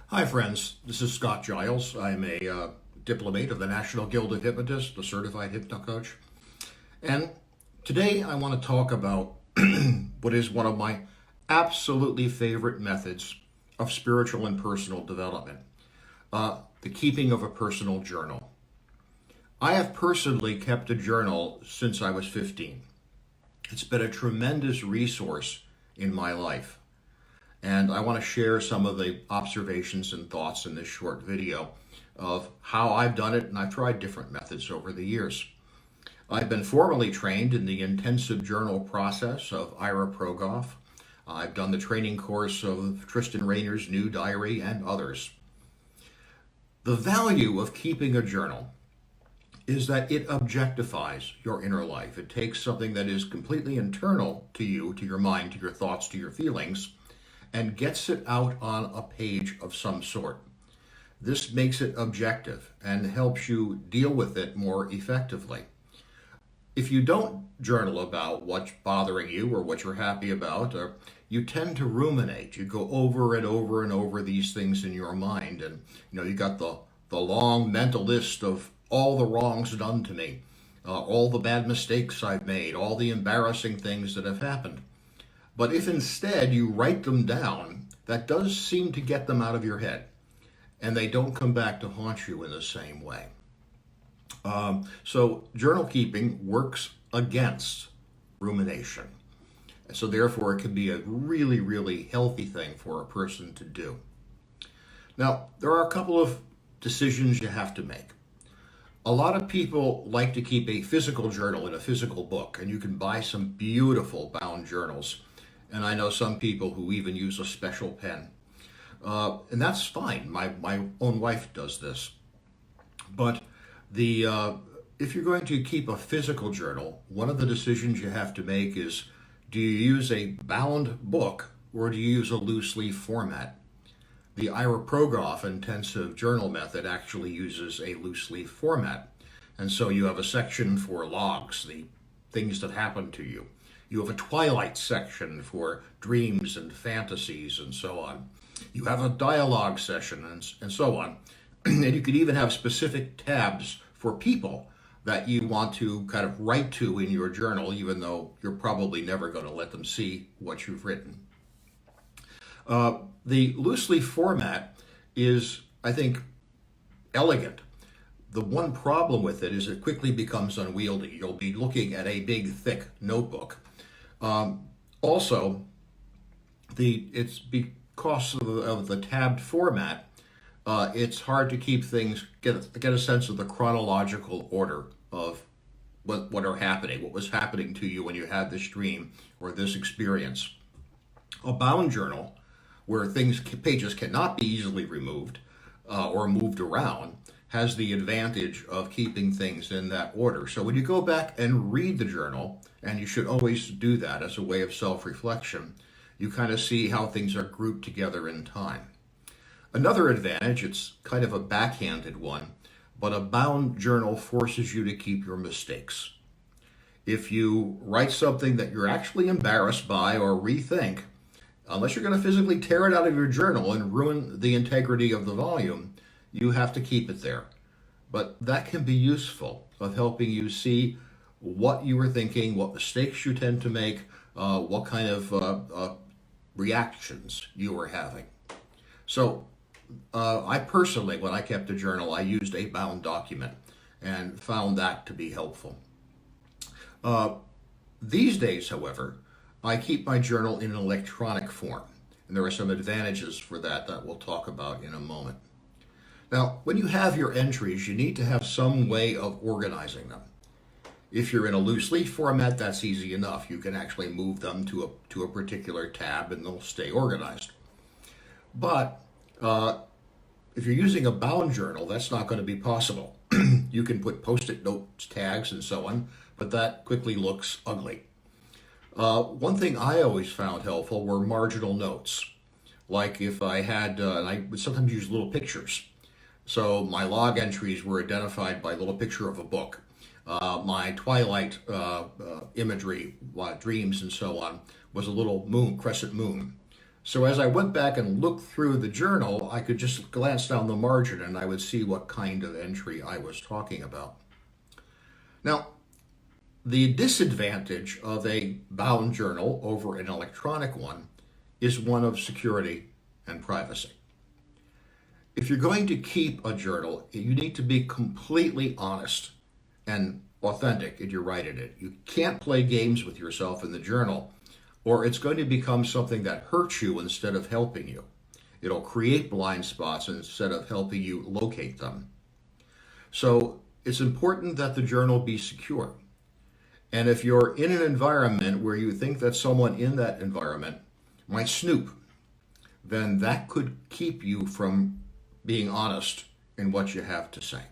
Hi, friends. This is Scott Giles. I'm a diplomate of the National Guild of Hypnotists, a certified hypnocoach. And today I want to talk about what is one of my absolutely favorite methods of spiritual and personal development, the keeping of a personal journal. I have personally kept a journal since I was 15. It's been a tremendous resource in my life. And I want to share some of the observations and thoughts in this short video of how I've done it, and I've tried different methods over the years. I've been formally trained in the intensive journal process of Ira Progoff. I've done the training course of Tristan Rayner's New Diary and others. The value of keeping a journal is that it objectifies your inner life. It takes something that is completely internal to you, to your mind, to your thoughts, to your feelings, and gets it out on a page of some sort. This makes it objective and helps you deal with it more effectively. If you don't journal about what's bothering you or what you're happy about, you tend to ruminate. You go over and over and over these things in your mind, and you got the long mental list of all the wrongs done to me, all the bad mistakes I've made, all the embarrassing things that have happened. But if instead you write them down, that does seem to get them out of your head, and they don't come back to haunt you in the same way. So journal keeping works against rumination. So therefore it can be a really, really healthy thing for a person to do. Now, there are a couple of decisions you have to make. A lot of people like to keep a physical journal in a physical book, and you can buy some beautiful bound journals. And I know some people who even use a special pen. And that's fine. My own wife does this. But if you're going to keep a physical journal, one of the decisions you have to make is, do you use a bound book or do you use a loose leaf format? The Ira Progoff intensive journal method actually uses a loose leaf format. And so you have a section for logs, the things that happen to you. You have a twilight section for dreams and fantasies and so on. You have a dialogue session and so on. And you could even have specific tabs for people that you want to kind of write to in your journal, even though you're probably never going to let them see what you've written. The loose leaf format is, I think, elegant. The one problem with it is it quickly becomes unwieldy. You'll be looking at a big, thick notebook. Also, it's because of the tabbed format, it's hard to keep things, get a sense of the chronological order of what are happening, what was happening to you when you had this dream or this experience. A bound journal, where pages cannot be easily removed or moved around, has the advantage of keeping things in that order. So when you go back and read the journal, and you should always do that as a way of self-reflection, you kind of see how things are grouped together in time. Another advantage, it's kind of a backhanded one, but a bound journal forces you to keep your mistakes. If you write something that you're actually embarrassed by or rethink, unless you're going to physically tear it out of your journal and ruin the integrity of the volume, you have to keep it there. But that can be useful of helping you see what you were thinking, what mistakes you tend to make, what kind of reactions you were having. So I personally, when I kept a journal, I used a bound document and found that to be helpful. These days, however, I keep my journal in an electronic form, and there are some advantages for that we'll talk about in a moment. Now, when you have your entries, you need to have some way of organizing them. If you're in a loose leaf format, that's easy enough. You can actually move them to a particular tab and they'll stay organized. But if you're using a bound journal, that's not going to be possible. You can put post-it notes, tags, and so on, but that quickly looks ugly. One thing I always found helpful were marginal notes. Like if I had, and I would sometimes use little pictures. So my log entries were identified by a little picture of a book. My twilight imagery, dreams and so on, was a little moon, crescent moon. So as I went back and looked through the journal, I could just glance down the margin and I would see what kind of entry I was talking about. Now, the disadvantage of a bound journal over an electronic one is one of security and privacy. If you're going to keep a journal, you need to be completely honest and authentic in your writing it. You can't play games with yourself in the journal, or it's going to become something that hurts you instead of helping you. It'll create blind spots instead of helping you locate them. So it's important that the journal be secure. And if you're in an environment where you think that someone in that environment might snoop, then that could keep you from being honest in what you have to say.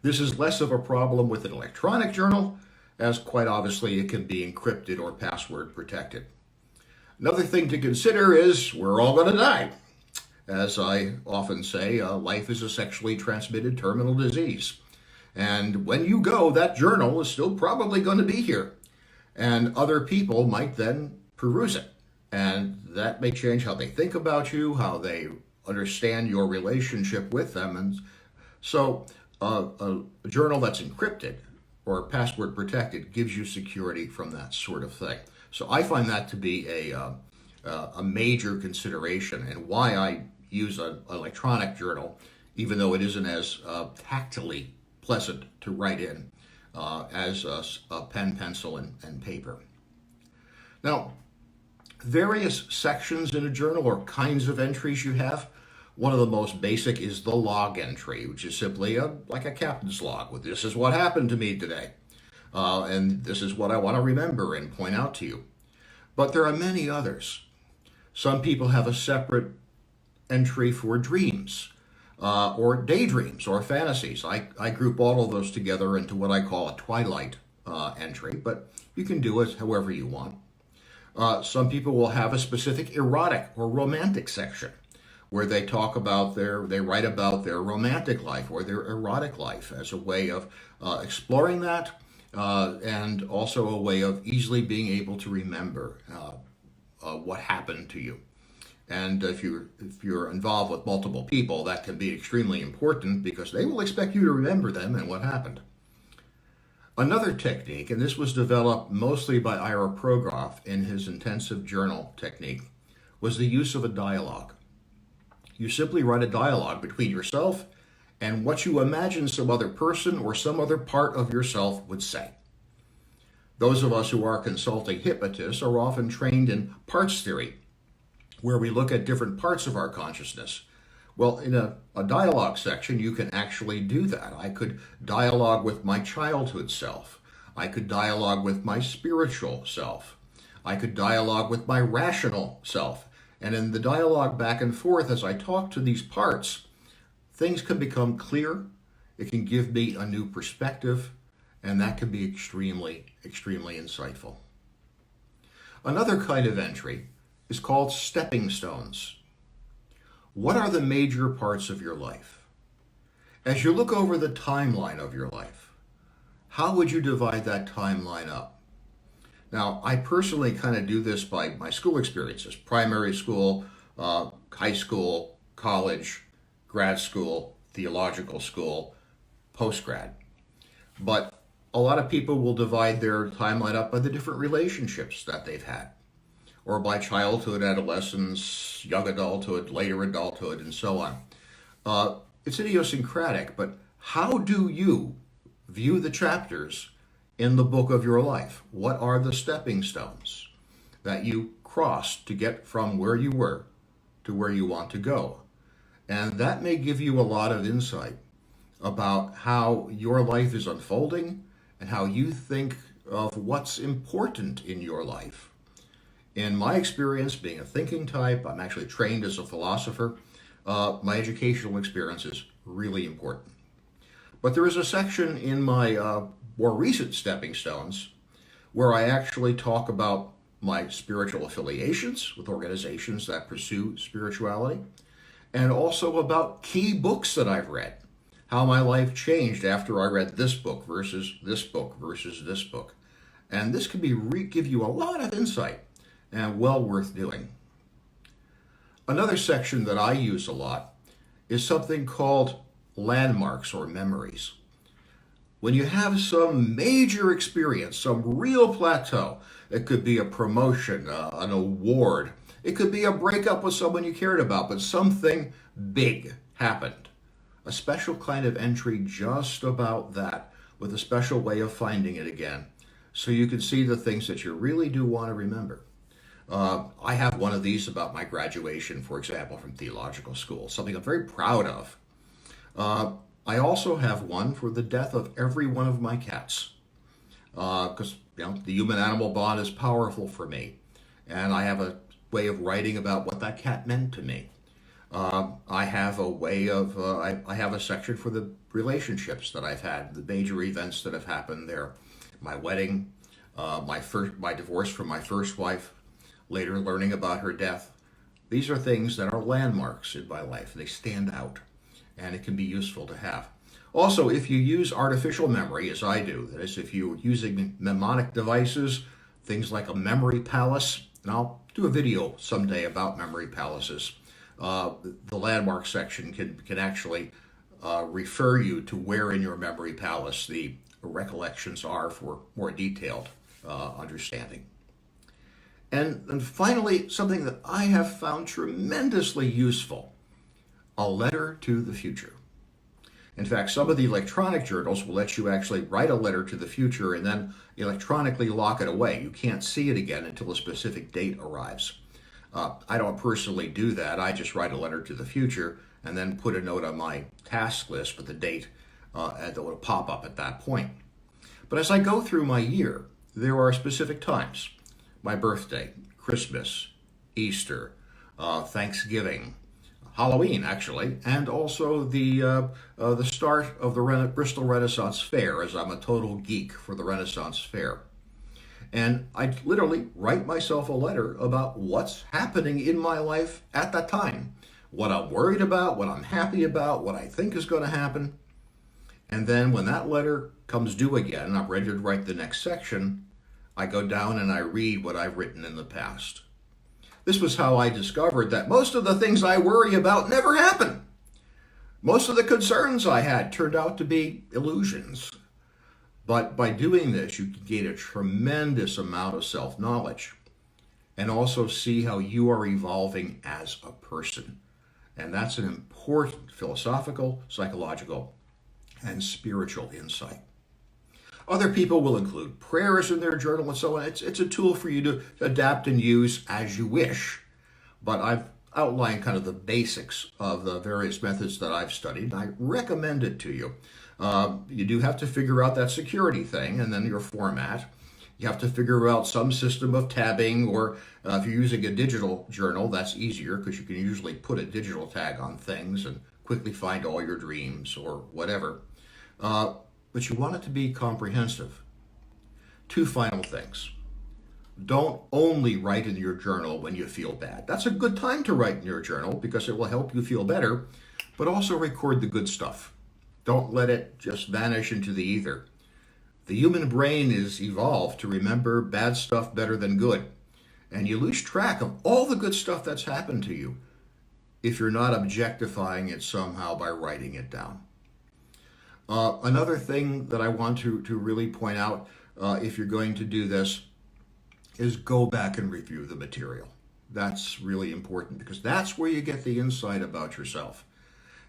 This is less of a problem with an electronic journal, as quite obviously it can be encrypted or password protected. Another thing to consider is we're all going to die. As I often say, life is a sexually transmitted terminal disease. And when you go, that journal is still probably going to be here. And other people might then peruse it. And that may change how they think about you, how they understand your relationship with them. And so a journal that's encrypted or password protected gives you security from that sort of thing. So I find that to be a major consideration, and why I use an electronic journal, even though it isn't as tactily pleasant to write in as a pen, pencil, and paper. Now, various sections in a journal or kinds of entries you have. One of the most basic is the log entry, which is simply like a captain's log with this is what happened to me today. And this is what I want to remember and point out to you. But there are many others. Some people have a separate entry for dreams or daydreams or fantasies. I group all of those together into what I call a twilight entry, but you can do it however you want. Some people will have a specific erotic or romantic section where they write about their romantic life or their erotic life as a way of exploring that, and also a way of easily being able to remember what happened to you. And if you're involved with multiple people, that can be extremely important because they will expect you to remember them and what happened. Another technique, and this was developed mostly by Ira Progoff in his intensive journal technique, was the use of a dialogue. You simply write a dialogue between yourself and what you imagine some other person or some other part of yourself would say. Those of us who are consulting hypnotists are often trained in parts theory, where we look at different parts of our consciousness. Well, in a dialogue section, you can actually do that. I could dialogue with my childhood self. I could dialogue with my spiritual self. I could dialogue with my rational self. And in the dialogue back and forth, as I talk to these parts, things can become clear. It can give me a new perspective, and that can be extremely, extremely insightful. Another kind of entry is called stepping stones. What are the major parts of your life? As you look over the timeline of your life, how would you divide that timeline up? Now, I personally kind of do this by my school experiences: primary school, high school, college, grad school, theological school, post-grad. But a lot of people will divide their timeline up by the different relationships that they've had, or by childhood, adolescence, young adulthood, later adulthood, and so on. It's idiosyncratic, but how do you view the chapters in the book of your life? What are the stepping stones that you crossed to get from where you were to where you want to go? And that may give you a lot of insight about how your life is unfolding and how you think of what's important in your life. In my experience, being a thinking type, I'm actually trained as a philosopher, my educational experience is really important. But there is a section in my more recent stepping stones where I actually talk about my spiritual affiliations with organizations that pursue spirituality, and also about key books that I've read, how my life changed after I read this book versus this book versus this book. And this can give you a lot of insight and well worth doing. Another section that I use a lot is something called landmarks or memories. When you have some major experience, some real plateau, it could be a promotion, an award, it could be a breakup with someone you cared about, but something big happened. A special kind of entry just about that, with a special way of finding it again, so you can see the things that you really do want to remember. I have one of these about my graduation, for example, from theological school, something I'm very proud of. I also have one for the death of every one of my cats, because the human-animal bond is powerful for me, and I have a way of writing about what that cat meant to me. I have a way of, I have a section for the relationships that I've had, the major events that have happened there. My wedding, my divorce from my first wife, later learning about her death. These are things that are landmarks in my life. They stand out, and it can be useful to have. Also, if you use artificial memory, as I do, that is, if you're using mnemonic devices, things like a memory palace, and I'll do a video someday about memory palaces. The landmark section can actually refer you to where in your memory palace the recollections are for more detailed understanding. And finally, something that I have found tremendously useful, a letter to the future. In fact, some of the electronic journals will let you actually write a letter to the future and then electronically lock it away. You can't see it again until a specific date arrives. I don't personally do that. I just write a letter to the future and then put a note on my task list with the date that will pop up at that point. But as I go through my year, there are specific times. My birthday, Christmas, Easter, Thanksgiving, Halloween, actually, and also the start of the Bristol Renaissance Fair, as I'm a total geek for the Renaissance Fair. And I literally write myself a letter about what's happening in my life at that time, what I'm worried about, what I'm happy about, what I think is going to happen. And then when that letter comes due again, and I'm ready to write the next section, I go down and I read what I've written in the past. This was how I discovered that most of the things I worry about never happen. Most of the concerns I had turned out to be illusions. But by doing this, you can gain a tremendous amount of self-knowledge and also see how you are evolving as a person. And that's an important philosophical, psychological, and spiritual insight. Other people will include prayers in their journal and so on. It's a tool for you to adapt and use as you wish. But I've outlined kind of the basics of the various methods that I've studied. I recommend it to you. You do have to figure out that security thing and then your format. You have to figure out some system of tabbing, or if you're using a digital journal, that's easier because you can usually put a digital tag on things and quickly find all your dreams or whatever. But you want it to be comprehensive. Two final things. Don't only write in your journal when you feel bad. That's a good time to write in your journal because it will help you feel better, but also record the good stuff. Don't let it just vanish into the ether. The human brain is evolved to remember bad stuff better than good, and you lose track of all the good stuff that's happened to you if you're not objectifying it somehow by writing it down. Another thing that I want to really point out, if you're going to do this, is go back and review the material. That's really important because that's where you get the insight about yourself.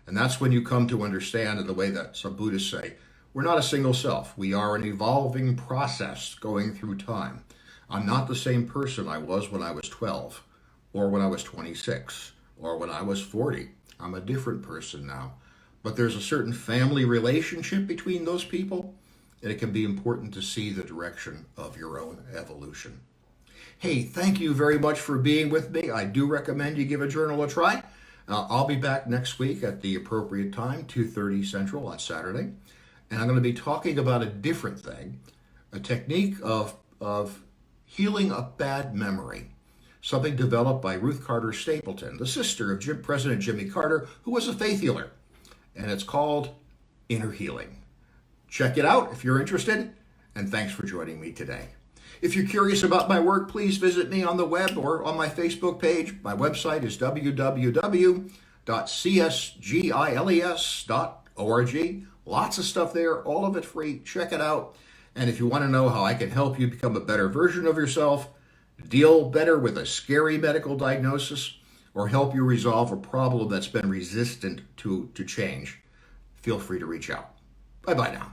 And that's when you come to understand, in the way that some Buddhists say, we're not a single self. We are an evolving process going through time. I'm not the same person I was when I was 12, or when I was 26, or when I was 40. I'm a different person now. But there's a certain family relationship between those people, and it can be important to see the direction of your own evolution. Hey, thank you very much for being with me. I do recommend you give a journal a try. I'll be back next week at the appropriate time, 2:30 Central on Saturday, and I'm going to be talking about a different thing, a technique of healing a bad memory, something developed by Ruth Carter Stapleton, the sister of President Jimmy Carter, who was a faith healer. And it's called Inner Healing. Check it out if you're interested, and thanks for joining me today. If you're curious about my work, please visit me on the web or on my Facebook page. My website is www.csgiles.org. Lots of stuff there, all of it free. Check it out. And if you want to know how I can help you become a better version of yourself, deal better with a scary medical diagnosis, or help you resolve a problem that's been resistant to change, feel free to reach out. Bye-bye now.